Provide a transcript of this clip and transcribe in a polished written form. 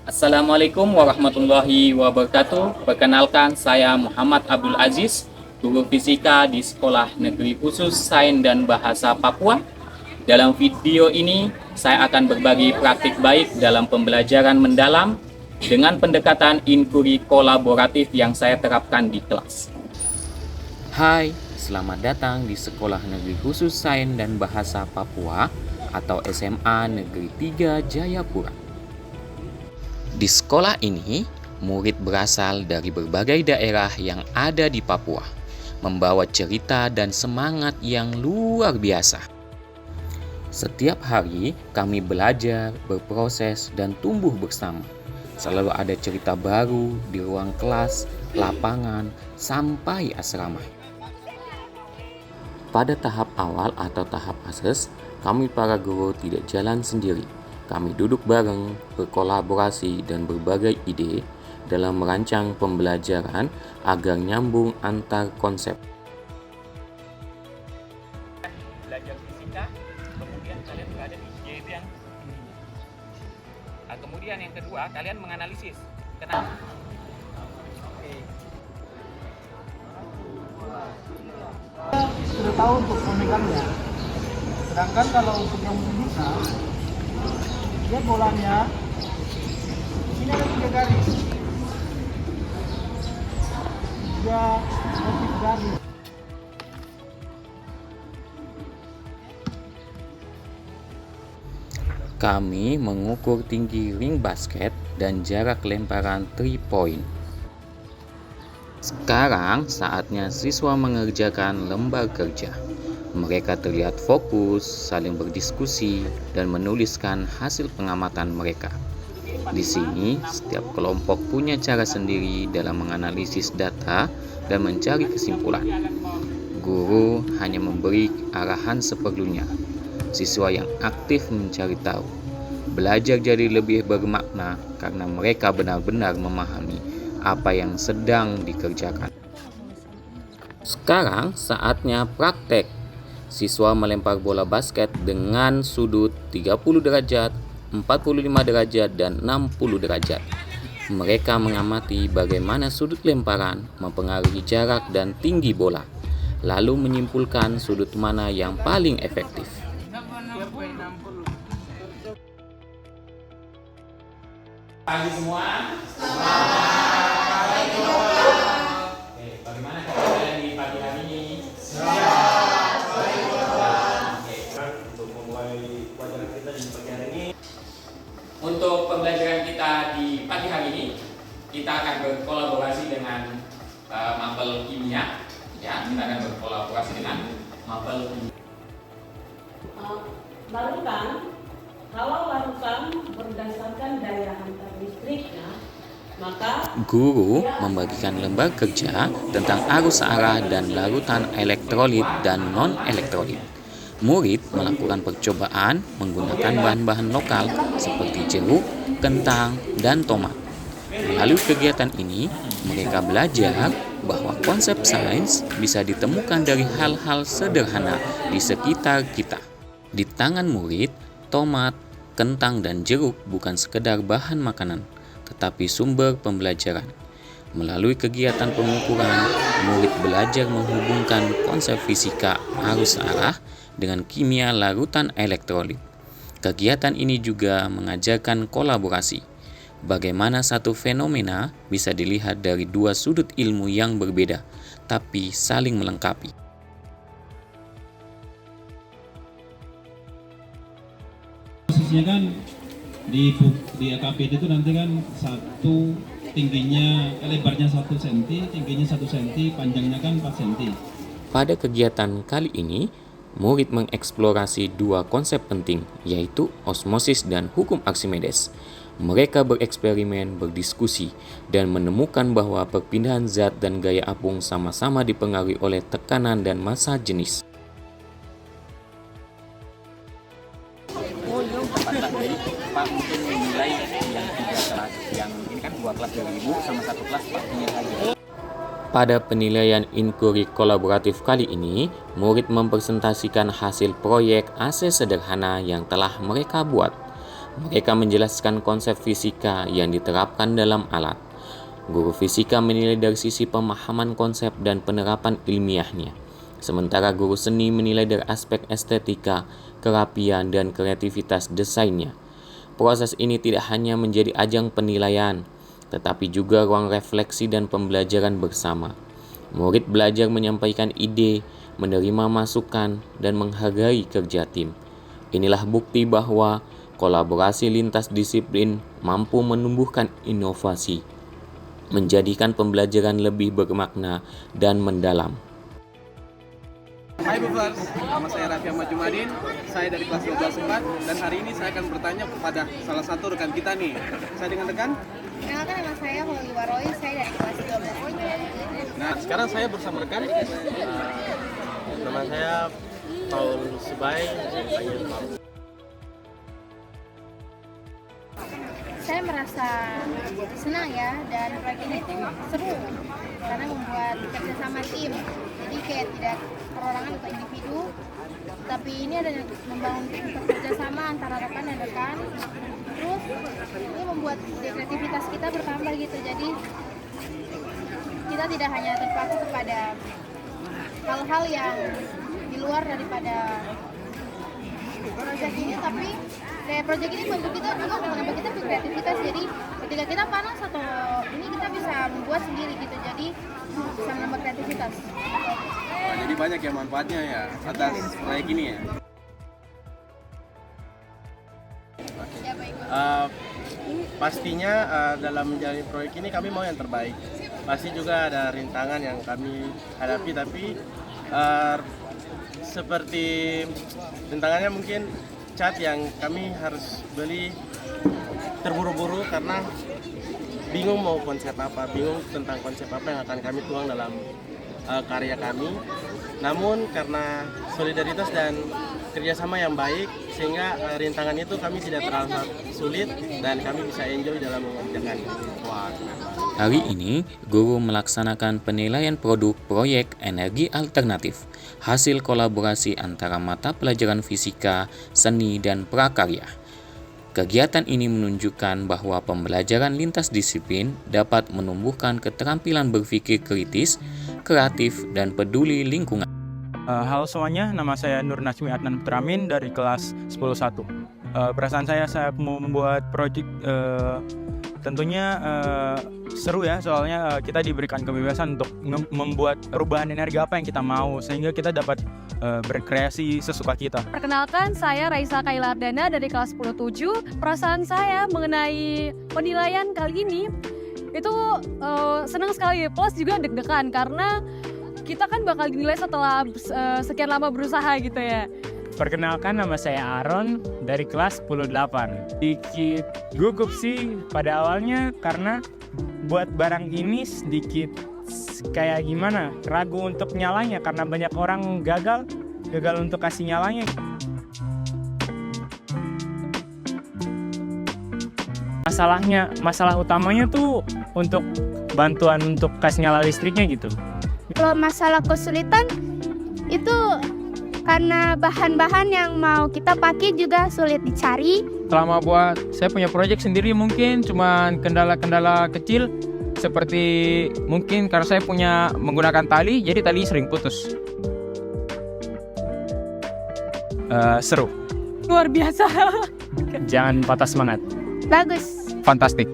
Assalamualaikum warahmatullahi wabarakatuh. Perkenalkan, saya Muhammad Abdul Aziz, guru fisika di Sekolah Negeri Khusus Sains dan Bahasa Papua. Dalam video ini, saya akan berbagi praktik baik dalam pembelajaran mendalam dengan pendekatan inquiry kolaboratif yang saya terapkan di kelas. Hai, selamat datang di Sekolah Negeri Khusus Sains dan Bahasa Papua atau SMA Negeri 3 Jayapura. Di sekolah ini, murid berasal dari berbagai daerah yang ada di Papua, membawa cerita dan semangat yang luar biasa. Setiap hari, kami belajar, berproses, dan tumbuh bersama. Selalu ada cerita baru di ruang kelas, lapangan, sampai asrama. Pada tahap awal atau tahap asas, kami para guru tidak jalan sendiri. Kami duduk bareng, berkolaborasi, dan berbagai ide dalam merancang pembelajaran agar nyambung antar konsep. Belajar fisika, kemudian kalian berada di JB yang kemudian yang kedua, kalian menganalisis. Kenapa? Sudah tahu untuk memegangnya. Sedangkan kalau untuk yang bisa, dia bolanya ini ada 3 garis, 3 motif garis. Kami mengukur tinggi ring basket dan jarak lemparan 3 point. Sekarang saatnya siswa mengerjakan lembar kerja. Mereka terlihat fokus, saling berdiskusi, dan menuliskan hasil pengamatan mereka. Di sini, setiap kelompok punya cara sendiri dalam menganalisis data dan mencari kesimpulan. Guru hanya memberi arahan seperlunya. Siswa yang aktif mencari tahu. Belajar jadi lebih bermakna karena mereka benar-benar memahami apa yang sedang dikerjakan. Sekarang saatnya praktek. Siswa melempar bola basket dengan sudut 30 derajat, 45 derajat, dan 60 derajat. Mereka mengamati bagaimana sudut lemparan mempengaruhi jarak dan tinggi bola, lalu menyimpulkan sudut mana yang paling efektif. Pagi semua. Bagaimana kalian di pagi hari ini? Untuk pembelajaran kita di pagi hari ini, kita akan berkolaborasi dengan mapel kimia. Ya, kita akan berkolaborasi dengan mapel kimia. Larutan berdasarkan daya hantar listriknya, maka guru membagikan lembar kerja tentang arus arah dan larutan elektrolit dan non-elektrolit. Murid melakukan percobaan menggunakan bahan-bahan lokal seperti jeruk, kentang, dan tomat. Melalui kegiatan ini, mereka belajar bahwa konsep sains bisa ditemukan dari hal-hal sederhana di sekitar kita. Di tangan murid, tomat, kentang, dan jeruk bukan sekedar bahan makanan, tetapi sumber pembelajaran. Melalui kegiatan pengukuran, murid belajar menghubungkan konsep fisika arus arah dengan kimia larutan elektrolit. Kegiatan ini juga mengajarkan kolaborasi. Bagaimana satu fenomena bisa dilihat dari 2 sudut ilmu yang berbeda, tapi saling melengkapi. Posisinya kan di AKPD itu nanti kan lebarnya 1 cm, tingginya 1 cm, panjangnya kan 4 cm. Pada kegiatan kali ini, murid mengeksplorasi 2 konsep penting, yaitu osmosis dan hukum Archimedes. Mereka bereksperimen, berdiskusi, dan menemukan bahwa perpindahan zat dan gaya apung sama-sama dipengaruhi oleh tekanan dan massa jenis. Pak mungkin menilai yang 3 kelas, yang ini kan 2 kelas dari Ibu sama 1 kelas Pak punya saja. Pada penilaian inquiry kolaboratif kali ini, murid mempresentasikan hasil proyek AC sederhana yang telah mereka buat. Mereka menjelaskan konsep fisika yang diterapkan dalam alat. Guru fisika menilai dari sisi pemahaman konsep dan penerapan ilmiahnya. Sementara guru seni menilai dari aspek estetika, kerapian, dan kreativitas desainnya. Proses ini tidak hanya menjadi ajang penilaian, tetapi juga ruang refleksi dan pembelajaran bersama. Murid belajar menyampaikan ide, menerima masukan, dan menghargai kerja tim. Inilah bukti bahwa kolaborasi lintas disiplin mampu menumbuhkan inovasi, menjadikan pembelajaran lebih bermakna dan mendalam. Hai Bufers, nama saya Raffi Ahmad Jumadin, saya dari kelas 12/4 dan hari ini saya akan bertanya kepada salah satu rekan kita nih. Saya dengan rekan? Kenalkan nama saya Holly Waroy, saya dari kelas 12. Nah, sekarang saya bersama rekan. Nama saya Paul Subay, dipanggil Paul. Saya merasa senang ya, dan proyek ini tuh seru karena membuat kerjasama tim. Jadi kayak tidak perorangan atau individu, tapi ini ada membangun kerjasama antara rekan dan rekan. Terus ini membuat kreativitas kita bertambah gitu. Jadi kita tidak hanya terpaku kepada hal-hal yang di luar daripada proyek ini, tapi kayak proyek ini bantu kita juga menambah kita kreativitas. Jadi ketika kita panas atau ini kita bisa membuat sendiri gitu, jadi bisa menambah kreativitas. Wah, jadi banyak ya manfaatnya ya atas proyek ini ya. Ya, baik. Pastinya dalam menjalani proyek ini kami mau yang terbaik. Pasti juga ada rintangan yang kami hadapi, tapi seperti rintangannya mungkin cat yang kami harus beli terburu-buru karena bingung mau konsep apa, bingung tentang konsep apa yang akan kami tuang dalam karya kami. Namun karena solidaritas dan kerjasama yang baik, sehingga rintangan itu kami tidak terlalu sulit dan kami bisa enjoy dalam mengerjakannya. Wah, Hari ini, guru melaksanakan penilaian produk proyek energi alternatif, hasil kolaborasi antara mata pelajaran fisika, seni, dan prakarya. Kegiatan ini menunjukkan bahwa pembelajaran lintas disiplin dapat menumbuhkan keterampilan berpikir kritis, kreatif, dan peduli lingkungan. Halo semuanya, nama saya Nur Nasmi Adnan Putramin dari kelas 10-1. Perasaan saya mau membuat proyek tentunya seru ya, soalnya kita diberikan kebebasan untuk membuat perubahan energi apa yang kita mau, sehingga kita dapat berkreasi sesuka kita. Perkenalkan, saya Raisa Kailardana dari kelas 10-7. Perasaan saya mengenai penilaian kali ini itu senang sekali, plus juga deg-degan karena kita kan bakal dinilai setelah sekian lama berusaha gitu ya. Perkenalkan, nama saya Aaron dari kelas 10-8. Sedikit gugup sih pada awalnya karena buat barang ini sedikit kayak gimana, ragu untuk nyalanya karena banyak orang gagal untuk kasih nyalanya. Masalah utamanya tuh untuk bantuan untuk kasih nyala listriknya gitu. Kalau masalah kesulitan itu karena bahan-bahan yang mau kita pakai juga sulit dicari. Selama saya punya proyek sendiri mungkin cuma kendala-kendala kecil seperti mungkin karena saya menggunakan tali, jadi tali sering putus. Seru. Luar biasa. Jangan patah semangat. Bagus. Fantastik.